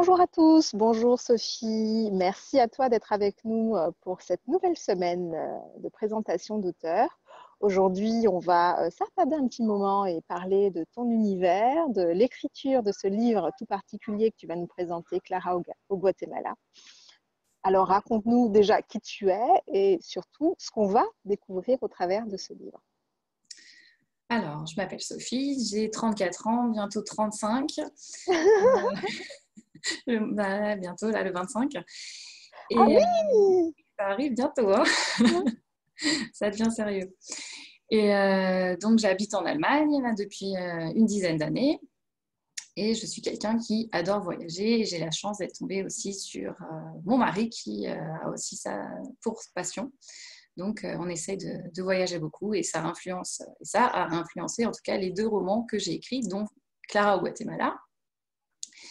Bonjour à tous, bonjour Sophie. Merci à toi d'être avec nous pour cette nouvelle semaine de présentation d'auteur. Aujourd'hui, on va s'attarder un petit moment et parler de ton univers, de l'écriture de ce livre tout particulier que tu vas nous présenter, Clara au Guatemala. Alors, raconte-nous déjà qui tu es et surtout ce qu'on va découvrir au travers de ce livre. Alors, je m'appelle Sophie, j'ai 34 ans, bientôt 35. Bientôt, là, le 25. Ah Et oui! ça arrive bientôt, hein. Ça devient sérieux. Et donc, j'habite en Allemagne là, depuis une dizaine d'années. Et je suis quelqu'un qui adore voyager. Et j'ai la chance d'être tombée aussi sur mon mari qui a aussi ça pour passion. Donc, on essaye de voyager beaucoup et ça a influencé en tout cas les deux romans que j'ai écrits, dont Clara au Guatemala.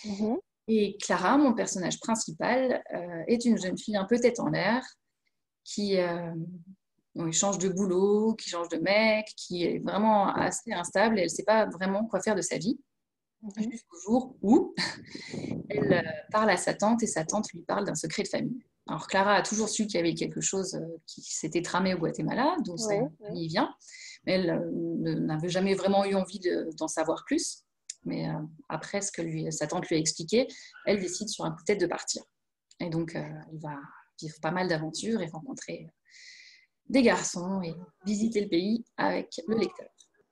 Mhm. Et Clara, mon personnage principal, est une jeune fille un peu tête en l'air qui change de boulot, qui change de mec, qui est vraiment assez instable et elle ne sait pas vraiment quoi faire de sa vie. Mhm. Jusqu'au jour où elle parle à sa tante et sa tante lui parle d'un secret de famille. Alors Clara a toujours su qu'il y avait quelque chose qui s'était tramé au Guatemala, d'où sa Oui, oui. famille vient, mais elle n'avait jamais vraiment eu envie d'en savoir plus. Mais après ce que sa tante lui a expliqué, elle décide sur un coup de tête de partir. Et donc elle va vivre pas mal d'aventures et rencontrer des garçons et visiter le pays avec le lecteur.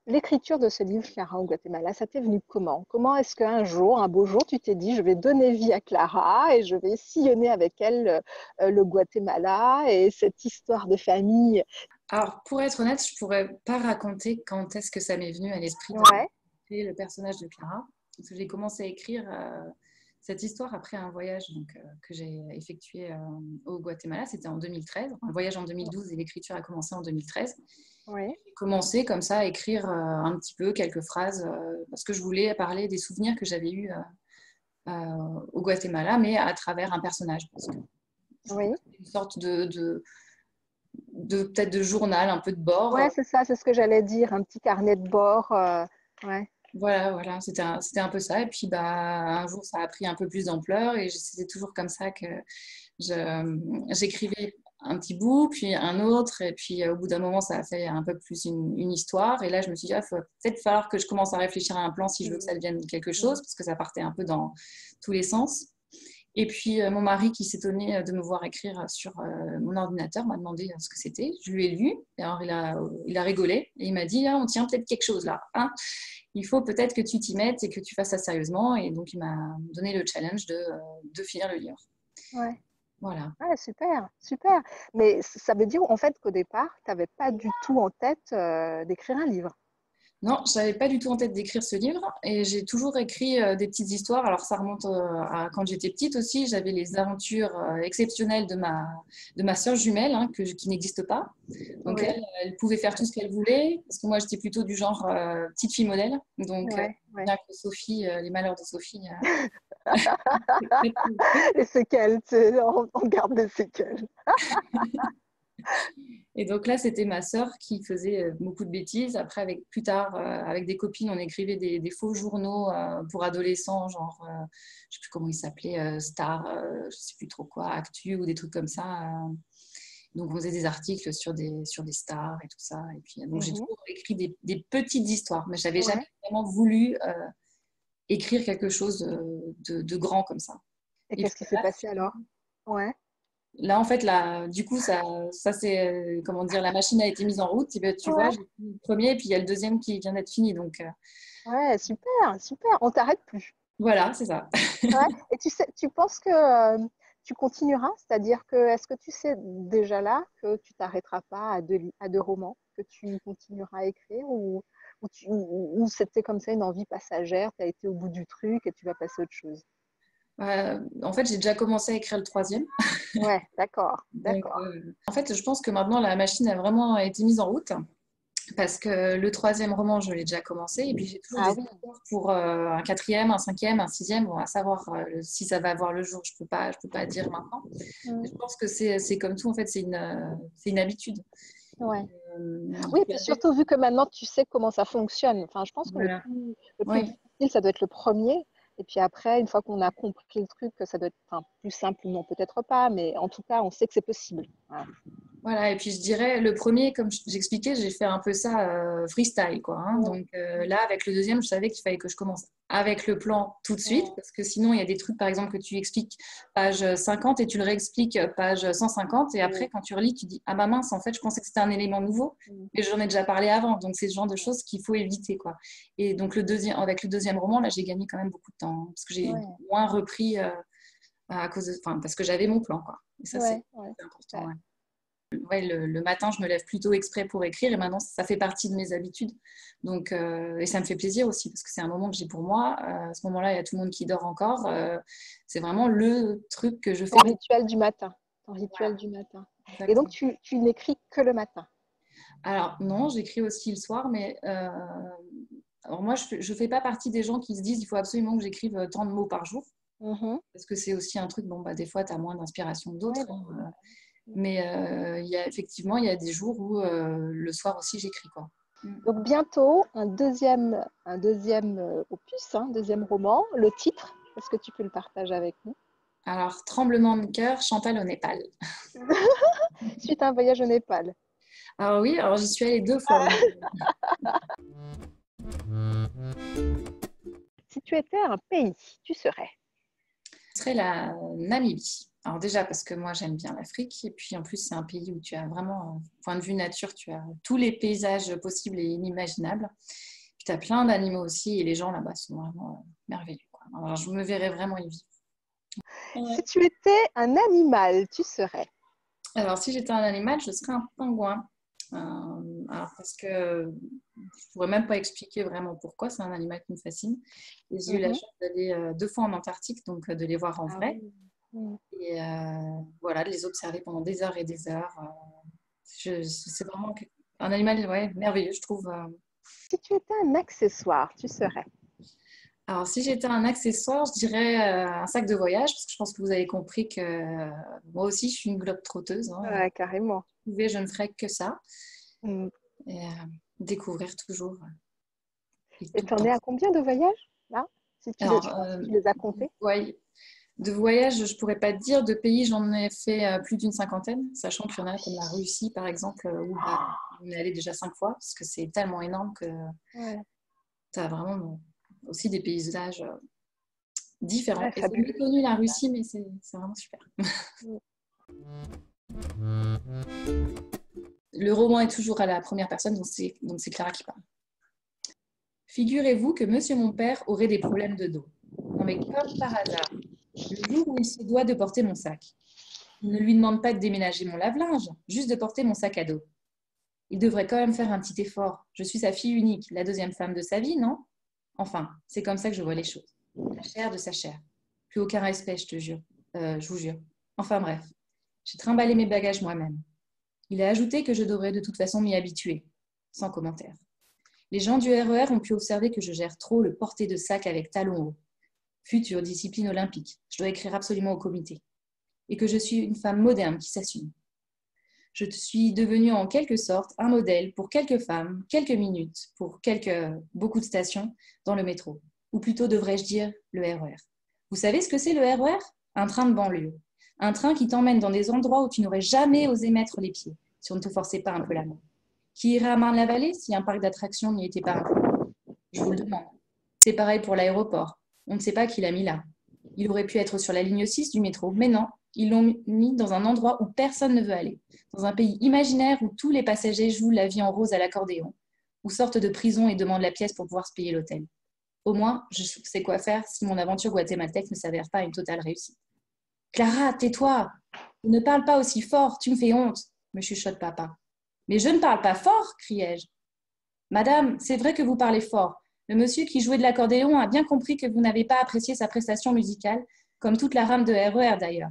L'écriture de ce livre, Clara au Guatemala, ça t'est venu comment? Comment est-ce qu'un jour, un beau jour, tu t'es dit, je vais donner vie à Clara et je vais sillonner avec elle le Guatemala et cette histoire de famille? Alors, pour être honnête, je ne pourrais pas raconter quand est-ce que ça m'est venu à l'esprit de Ouais, créer le personnage de Clara. Parce que j'ai commencé à écrire cette histoire après un voyage que j'ai effectué au Guatemala. C'était en 2013. Un voyage en 2012 et l'écriture a commencé en 2013. ouais. J'ai commencé comme ça à écrire un petit peu quelques phrases parce que je voulais parler des souvenirs que j'avais eus au Guatemala, mais à travers un personnage. Parce que je voulais Oui. une sorte peut-être de journal, un peu de bord. Ouais, c'est ça, c'est ce que j'allais dire, un petit carnet de bord. Ouais. Voilà, c'était un peu ça. Et puis, un jour, ça a pris un peu plus d'ampleur et c'était toujours comme ça que j'écrivais un petit bout, puis un autre. Et puis, au bout d'un moment, ça a fait un peu plus une histoire. Et là, je me suis dit, il faut peut-être falloir que je commence à réfléchir à un plan si je veux que ça Mm, devienne quelque mm. chose, parce que ça partait un peu dans tous les sens. Et puis, mon mari, qui s'étonnait de me voir écrire sur mon ordinateur, m'a demandé ce que c'était. Je lui ai lu. Et alors, il a rigolé et il m'a dit, ah, on tient peut-être quelque chose là, hein. Il faut peut-être que tu t'y mettes et que tu fasses ça sérieusement. Et donc, il m'a donné le challenge de finir le livre. Ouais. Voilà. Ouais, super, super. Mais ça veut dire en fait qu'au départ, tu n'avais pas du tout en tête d'écrire un livre. Non, je n'avais pas du tout en tête d'écrire ce livre et j'ai toujours écrit des petites histoires. Alors, ça remonte à quand j'étais petite aussi. J'avais les aventures exceptionnelles de ma sœur jumelle, hein, qui n'existe pas. Donc, Oui, elle pouvait faire tout ce qu'elle voulait parce que moi, j'étais plutôt du genre petite fille modèle. Donc, ouais, ouais. bien que Sophie, les malheurs de Sophie, Les séquelles, tu sais, on garde des séquelles. et donc là, c'était ma sœur qui faisait beaucoup de bêtises. Après, plus tard, avec des copines, on écrivait des faux journaux pour adolescents, genre, je ne sais plus comment ils s'appelaient, Star, je ne sais plus trop quoi, Actu ou des trucs comme ça. Donc, on faisait des articles sur des stars et tout ça. Et puis, donc, j'ai Mhm. toujours écrit des petites histoires, mais je n'avais jamais Ouais. vraiment voulu écrire quelque chose de grand comme ça. Et Et puis qu'est-ce qui s'est passé alors? Ouais. là, en fait, là, du coup, ça c'est, comment dire, la machine a été mise en route. Et ben, tu vois, Ouais. j'ai fait le premier, et puis il y a le deuxième qui vient d'être fini. Donc, Ouais, super, super. On t'arrête plus. voilà, c'est ça. Ouais. Et tu sais, tu penses que tu continueras? C'est-à-dire que est-ce que tu sais déjà là que tu t'arrêteras pas à deux romans, que tu continueras à écrire ou c'était comme ça une envie passagère, tu as été au bout du truc et tu vas passer à autre chose? En fait, j'ai déjà commencé à écrire le troisième. Ouais, d'accord, Donc, d'accord. en fait, je pense que maintenant, la machine a vraiment été mise en route. Parce que le troisième roman, je l'ai déjà commencé. Et puis, j'ai toujours Ah des oui. espoirs pour un quatrième, un cinquième, un sixième. Bon, à savoir si ça va voir le jour, je peux pas dire maintenant. Mm. Mais je pense que c'est comme tout, en fait, c'est une habitude. Ouais. Oui, et Puis puis après, surtout vu que maintenant tu sais comment ça fonctionne. Enfin, je pense que voilà. le plus Oui, difficile, ça doit être le premier. Et puis après, une fois qu'on a compris le truc, ça doit être plus simple ou non, peut-être pas, mais en tout cas, on sait que c'est possible. Voilà. Voilà, et puis je dirais, le premier, comme j'expliquais, j'ai fait un peu ça freestyle, quoi. Hein. Ouais, Donc là, avec le deuxième, je savais qu'il fallait que je commence avec le plan tout de suite, ouais, parce que sinon, il y a des trucs, par exemple, que tu expliques page 50 et tu le réexpliques page 150, et après, ouais, quand tu relis, tu dis, ah bah mince, en fait, je pensais que c'était un élément nouveau, mais j'en ai déjà parlé avant. Donc c'est ce genre de choses qu'il faut éviter, quoi. Et donc avec le deuxième roman, là, j'ai gagné quand même beaucoup de temps, hein, parce que j'ai ouais, moins repris à cause enfin, parce que j'avais mon plan, quoi. Et ça, ouais, c'est ouais, important, super. ouais. Ouais, le matin, je me lève plutôt exprès pour écrire et maintenant, ça fait partie de mes habitudes. Donc, et ça me fait plaisir aussi parce que c'est un moment que j'ai pour moi. À ce moment-là, il y a tout le monde qui dort encore. C'est vraiment le truc que je Ton fais. rituel du matin. Ton Voilà, rituel du matin. Et donc, exactement. tu n'écris que le matin. Alors, non, j'écris aussi le soir, mais alors moi, je fais pas partie des gens qui se disent il faut absolument que j'écrive tant de mots par jour Mhm. parce que c'est aussi un truc, bon, bah, des fois, tu as moins d'inspiration que Ouais, d'autres. bah, Hein. c'est vrai. Mais effectivement, il y a des jours où le soir aussi, j'écris, quoi. Mm. Donc, bientôt, un deuxième opus, deuxième roman. Le titre, est-ce que tu peux le partager avec nous? Alors, tremblement de cœur, Chantal au Népal. Suite à un voyage au Népal. Alors oui, alors j'y suis allée 2 fois au Népal. Si tu étais un pays, tu serais. Ce serait la Namibie. Alors déjà parce que moi j'aime bien l'Afrique et puis en plus c'est un pays où tu as vraiment, point de vue nature, tu as tous les paysages possibles et inimaginables. Puis tu as plein d'animaux aussi et les gens là-bas sont vraiment merveilleux, quoi. Alors je me verrais vraiment y vivre. Si Ouais. tu étais un animal, tu serais. Alors si j'étais un animal, je serais un pingouin. Alors parce que je pourrais même pas expliquer vraiment pourquoi, c'est un animal qui me fascine. Et j'ai eu la Mhm. chance d'aller 2 fois en Antarctique, donc de les voir en Ah vrai. oui. Mm. Et voilà, de les observer pendant des heures et des heures. C'est vraiment un animal, ouais, merveilleux, je trouve. Si tu étais un accessoire, tu serais. Alors, si j'étais un accessoire, je dirais un sac de voyage, parce que je pense que vous avez compris que moi aussi, je suis une globe-trotteuse. Hein. Ouais, carrément. Je ne ferais que ça. Mm. Et découvrir toujours et Et tout le tu en es temps. à combien de voyages, là? Alors, Je sais pas si tu les as comptés. ouais, de voyage, je pourrais pas te dire. De pays, j'en ai fait plus d'une cinquantaine, sachant qu'il y en a comme la Russie, par exemple, où bah, on est allé déjà 5 fois, parce que c'est tellement énorme que Ouais, tu as vraiment aussi des paysages différents. ouais, Et c'est fabuleux. méconnu la Russie, mais c'est vraiment super. Mm. Le roman est toujours à la première personne, donc c'est Clara qui parle. Figurez-vous que monsieur mon père aurait des problèmes de dos. Non mais comme par hasard, le jour où il se doit de porter mon sac, il ne lui demande pas de déménager mon lave-linge, juste de porter mon sac à dos. Il devrait quand même faire un petit effort. Je suis sa fille unique, la deuxième femme de sa vie, non? Enfin, c'est comme ça que je vois les choses. La chair de sa chair. Plus aucun respect, je te jure. Je vous jure. Enfin bref, j'ai trimballé mes bagages moi-même. Il a ajouté que je devrais de toute façon m'y habituer. Sans commentaire. Les gens du RER ont pu observer que je gère trop le porté de sac avec talons hauts. Future discipline olympique. Je dois écrire absolument au comité. Et que je suis une femme moderne qui s'assume. Je suis devenue en quelque sorte un modèle pour quelques femmes, quelques minutes, pour beaucoup de stations dans le métro. Ou plutôt devrais-je dire le RER. Vous savez ce que c'est le RER? Un train de banlieue. Un train qui t'emmène dans des endroits où tu n'aurais jamais osé mettre les pieds, si on ne te forçait pas un peu la main. Qui irait à Marne-la-Vallée si un parc d'attractions n'y était pas inclus? Je vous le demande. C'est pareil pour l'aéroport. On ne sait pas qui l'a mis là. Il aurait pu être sur la ligne 6 du métro, mais non, ils l'ont mis dans un endroit où personne ne veut aller, dans un pays imaginaire où tous les passagers jouent la vie en rose à l'accordéon, ou sortent de prison et demandent la pièce pour pouvoir se payer l'hôtel. Au moins, je sais quoi faire si mon aventure guatémaltèque ne s'avère pas une totale réussite. Clara, tais-toi! Ne parle pas aussi fort, tu me fais honte, me chuchote papa. Mais je ne parle pas fort, criai-je. Madame, c'est vrai que vous parlez fort. Le monsieur qui jouait de l'accordéon a bien compris que vous n'avez pas apprécié sa prestation musicale, comme toute la rame de RER d'ailleurs,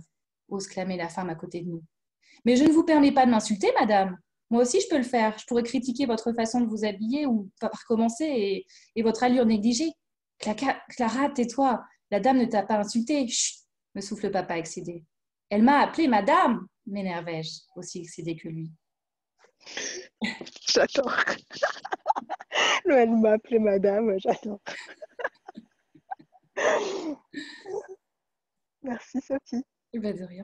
ose clamer la femme à côté de nous. Mais je ne vous permets pas de m'insulter, madame. Moi aussi, je peux le faire. Je pourrais critiquer votre façon de vous habiller ou par commencer et votre allure négligée. Clara, tais-toi. La dame ne t'a pas insulté. Chut, me souffle papa excédé. Elle m'a appelée madame, m'énervai-je, aussi excédé que lui. J'adore. Elle m'a appelée madame, j'adore. Merci Sophie. Et ben de rien.